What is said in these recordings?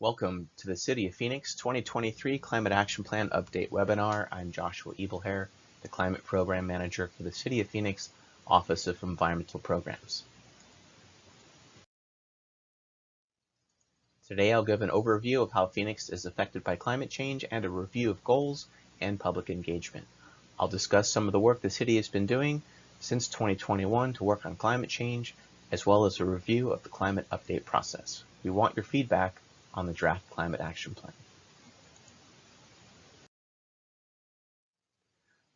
Welcome to the City of Phoenix 2023 Climate Action Plan Update webinar. I'm Joshua Ebelhair, the Climate Program Manager for the City of Phoenix Office of Environmental Programs. Today I'll give an overview of how Phoenix is affected by climate change and a review of goals and public engagement. I'll discuss some of the work the city has been doing since 2021 to work on climate change, as well as a review of the climate update process. We want your feedback on the draft Climate Action Plan.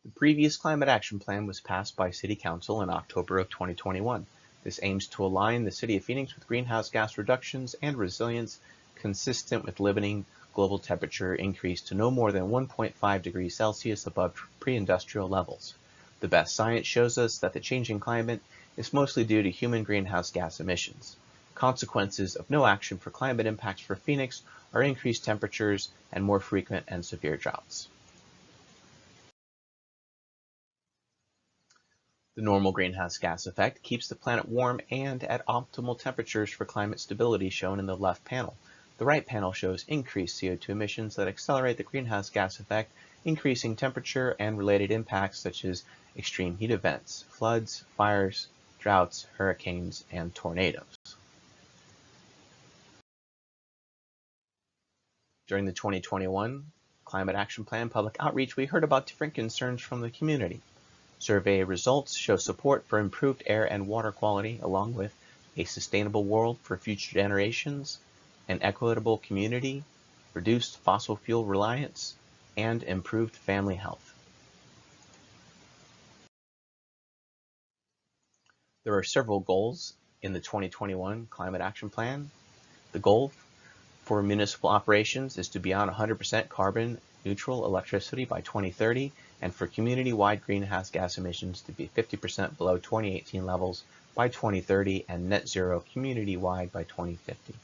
The previous Climate Action Plan was passed by City Council in October of 2021. This aims to align the City of Phoenix with greenhouse gas reductions and resilience consistent with limiting global temperature increase to no more than 1.5 degrees Celsius above pre-industrial levels. The best science shows us that the changing climate is mostly due to human greenhouse gas emissions. Consequences of no action for climate impacts for Phoenix are increased temperatures and more frequent and severe droughts. The normal greenhouse gas effect keeps the planet warm and at optimal temperatures for climate stability, shown in the left panel. The right panel shows increased CO2 emissions that accelerate the greenhouse gas effect, increasing temperature and related impacts such as extreme heat events, floods, fires, droughts, hurricanes, and tornadoes. During the 2021 Climate Action Plan public outreach, we heard about different concerns from the community. Survey results show support for improved air and water quality, along with a sustainable world for future generations, an equitable community, reduced fossil fuel reliance, and improved family health. There are several goals in the 2021 Climate Action Plan. The goal for municipal operations is to be on 100% carbon neutral electricity by 2030, and for community-wide greenhouse gas emissions to be 50% below 2018 levels by 2030 and net zero community-wide by 2050.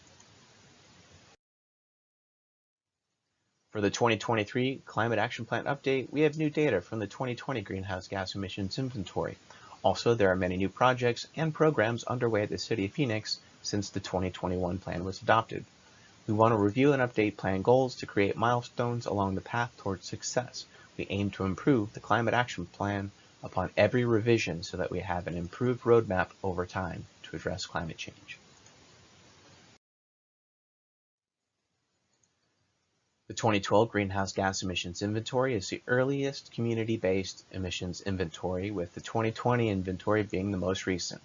For the 2023 Climate Action Plan update, we have new data from the 2020 greenhouse gas emissions inventory. Also, there are many new projects and programs underway at the City of Phoenix since the 2021 plan was adopted. We want to review and update plan goals to create milestones along the path towards success. We aim to improve the Climate Action Plan upon every revision so that we have an improved roadmap over time to address climate change. The 2012 Greenhouse Gas Emissions Inventory is the earliest community-based emissions inventory, with the 2020 inventory being the most recent.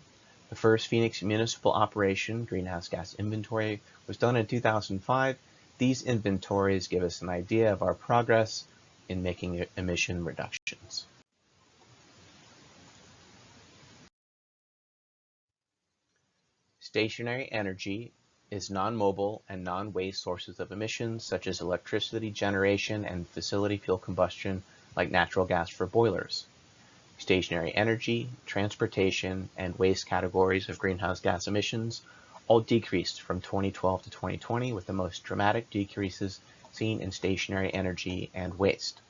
The first Phoenix municipal operation greenhouse gas inventory was done in 2005. These inventories give us an idea of our progress in making emission reductions. Stationary energy is non-mobile and non-waste sources of emissions, such as electricity generation and facility fuel combustion like natural gas for boilers. Stationary energy, transportation, and waste categories of greenhouse gas emissions all decreased from 2012 to 2020, with the most dramatic decreases seen in stationary energy and waste.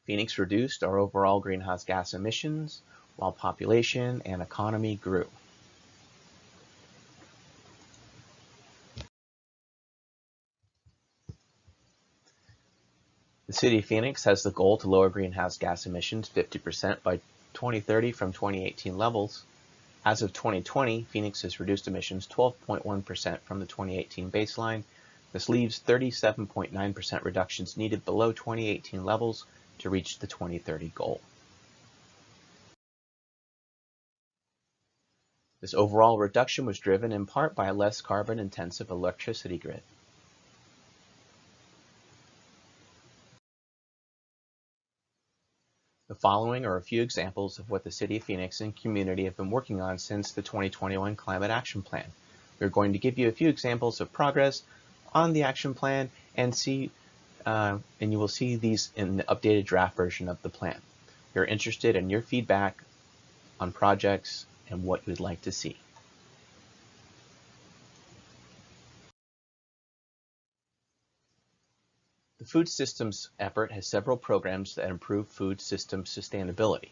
Phoenix reduced our overall greenhouse gas emissions while population and economy grew. The City of Phoenix has the goal to lower greenhouse gas emissions 50% by 2030 from 2018 levels. As of 2020, Phoenix has reduced emissions 12.1% from the 2018 baseline. This leaves 37.9% reductions needed below 2018 levels to reach the 2030 goal. This overall reduction was driven in part by a less carbon-intensive electricity grid. The following are a few examples of what the City of Phoenix and community have been working on since the 2021 Climate Action Plan. We're going to give you a few examples of progress on the action plan and you will see these in the updated draft version of the plan. We're interested in your feedback on projects and what you'd like to see. The food systems effort has several programs that improve food system sustainability.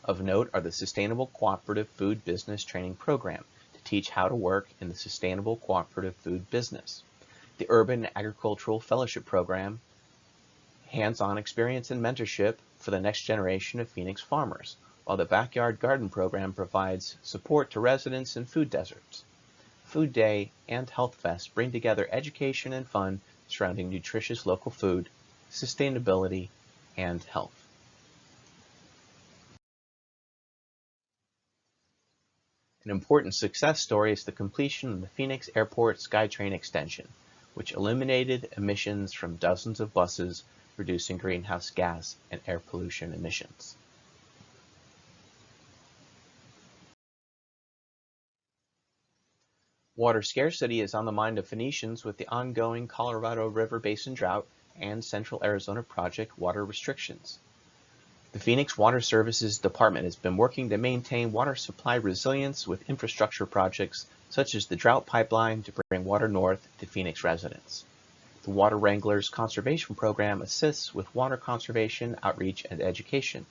Of note are the Sustainable Cooperative Food Business Training Program to teach how to work in the sustainable cooperative food business. The Urban Agricultural Fellowship Program, hands-on experience and mentorship for the next generation of Phoenix farmers, while the Backyard Garden Program provides support to residents in food deserts. Food Day and Health Fest bring together education and fun surrounding nutritious local food, sustainability, and health. An important success story is the completion of the Phoenix Airport SkyTrain extension, which eliminated emissions from dozens of buses, reducing greenhouse gas and air pollution emissions. Water scarcity is on the mind of Phoenicians with the ongoing Colorado River Basin drought and Central Arizona Project water restrictions. The Phoenix Water Services Department has been working to maintain water supply resilience with infrastructure projects such as the drought pipeline to bring water north to Phoenix residents. The Water Wranglers Conservation Program assists with water conservation, outreach, and education.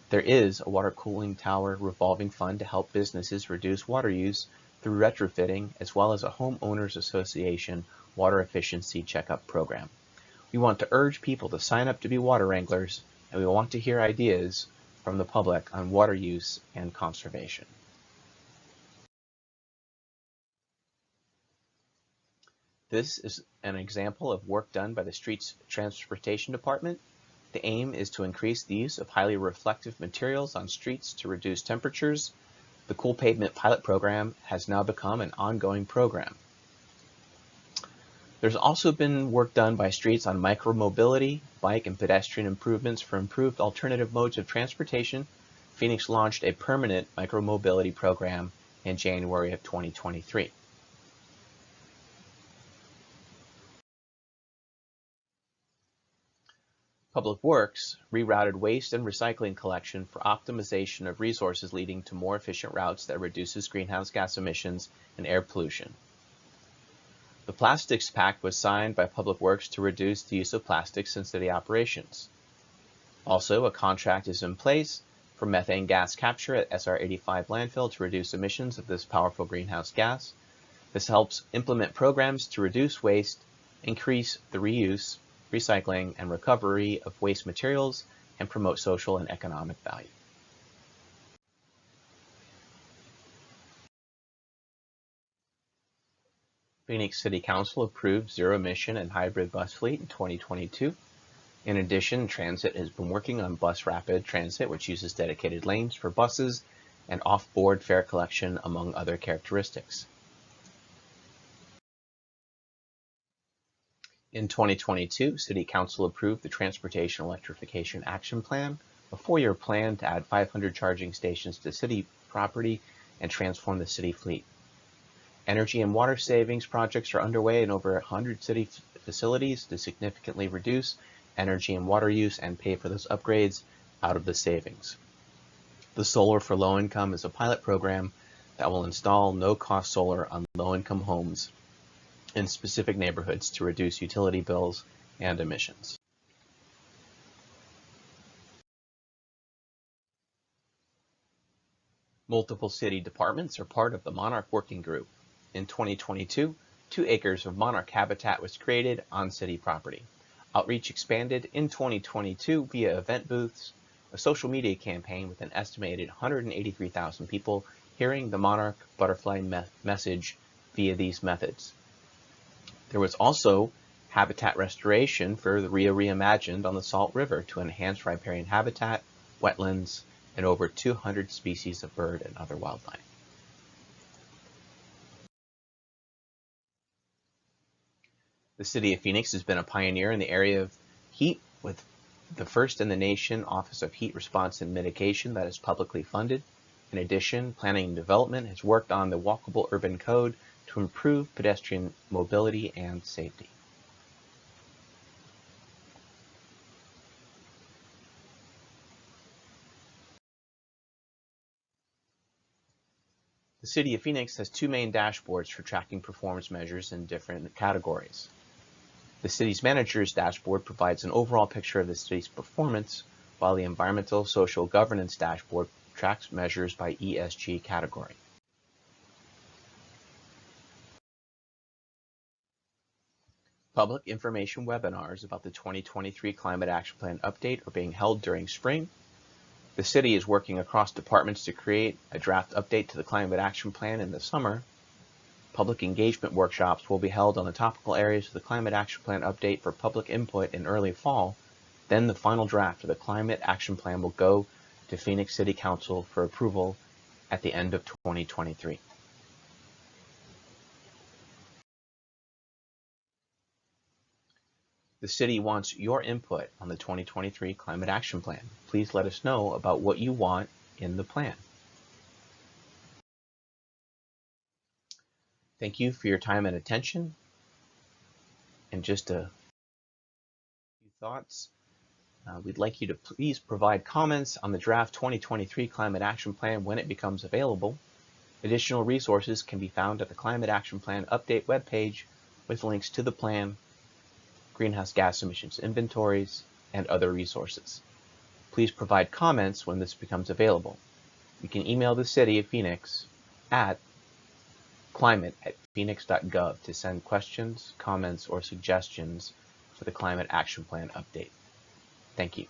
There is a water cooling tower revolving fund to help businesses reduce water use through retrofitting, as well as a homeowners association water efficiency checkup program. We want to urge people to sign up to be water wranglers, and we want to hear ideas from the public on water use and conservation. This is an example of work done by the Streets Transportation Department. The aim is to increase the use of highly reflective materials on streets to reduce temperatures. The Cool Pavement pilot program has now become an ongoing program. There's also been work done by Streets on micromobility, bike and pedestrian improvements for improved alternative modes of transportation. Phoenix launched a permanent micromobility program in January of 2023. Public Works rerouted waste and recycling collection for optimization of resources, leading to more efficient routes that reduces greenhouse gas emissions and air pollution. The Plastics Pact was signed by Public Works to reduce the use of plastics in city operations. Also, a contract is in place for methane gas capture at SR 85 landfill to reduce emissions of this powerful greenhouse gas. This helps implement programs to reduce waste, increase the reuse, recycling, and recovery of waste materials, and promote social and economic value. Phoenix City Council approved zero-emission and hybrid bus fleet in 2022. In addition, Transit has been working on Bus Rapid Transit, which uses dedicated lanes for buses and off-board fare collection, among other characteristics. In 2022, City Council approved the Transportation Electrification Action Plan, a 4-year plan to add 500 charging stations to city property and transform the city fleet. Energy and water savings projects are underway in over 100 city facilities to significantly reduce energy and water use and pay for those upgrades out of the savings. The Solar for Low Income is a pilot program that will install no-cost solar on low-income homes in specific neighborhoods to reduce utility bills and emissions. Multiple city departments are part of the Monarch Working Group. In 2022, 2 acres of monarch habitat was created on city property. Outreach expanded in 2022 via event booths, a social media campaign with an estimated 183,000 people hearing the monarch butterfly message via these methods. There was also habitat restoration for the Rio Reimagined on the Salt River to enhance riparian habitat, wetlands, and over 200 species of bird and other wildlife. The City of Phoenix has been a pioneer in the area of heat, with the first in the nation Office of Heat Response and Mitigation that is publicly funded. In addition, Planning and Development has worked on the Walkable Urban Code to improve pedestrian mobility and safety. The City of Phoenix has 2 main dashboards for tracking performance measures in different categories. The city's manager's dashboard provides an overall picture of the city's performance, while the environmental social governance dashboard tracks measures by ESG category. Public information webinars about the 2023 Climate Action Plan update are being held during spring. The city is working across departments to create a draft update to the Climate Action Plan in the summer. Public engagement workshops will be held on the topical areas of the Climate Action Plan update for public input in early fall. Then the final draft of the Climate Action Plan will go to Phoenix City Council for approval at the end of 2023. The city wants your input on the 2023 Climate Action Plan. Please let us know about what you want in the plan. Thank you for your time and attention. And just a few thoughts. We'd like you to please provide comments on the draft 2023 Climate Action Plan when it becomes available. Additional resources can be found at the Climate Action Plan update webpage with links to the plan, greenhouse gas emissions inventories, and other resources. Please provide comments when this becomes available. You can email the City of Phoenix at climate@Phoenix.gov to send questions, comments, or suggestions for the Climate Action Plan update. Thank you.